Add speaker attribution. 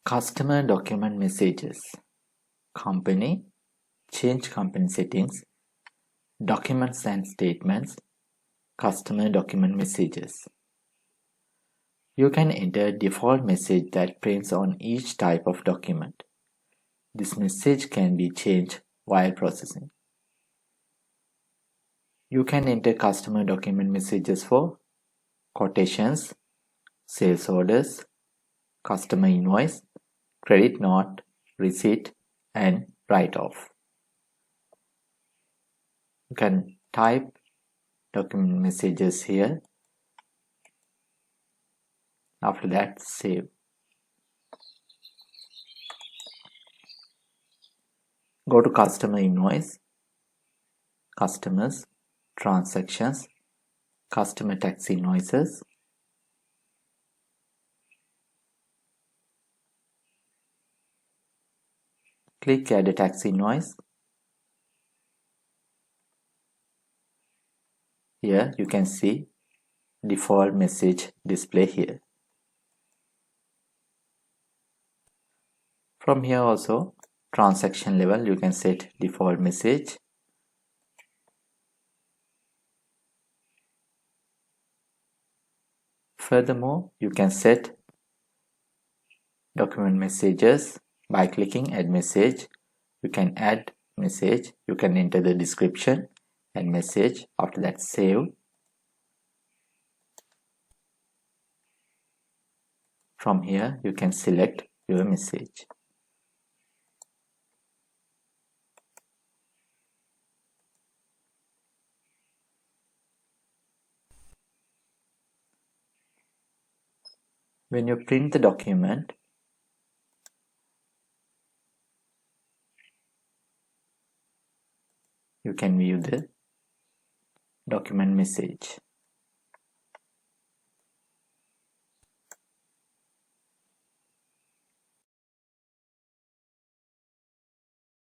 Speaker 1: Customer document messages. Company, change company settings, documents and statements, customer document messages. You can enter a default message that prints on each type of document. This message can be changed while processing. You can enter customer document messages for quotations, sales orders, customer invoice, credit note, receipt, and write-off. You can type document messages here. After that, save. Go to customer invoice, customers, transactions, customer tax invoices. Click add a tax invoice. Here you can see default message display here. From here also, transaction level, you can set default message. Furthermore, you can set document messages by clicking add message. You can add message, you can enter the description and message. After that, save. From here, you can select your message. When you print the document, you can view the document message.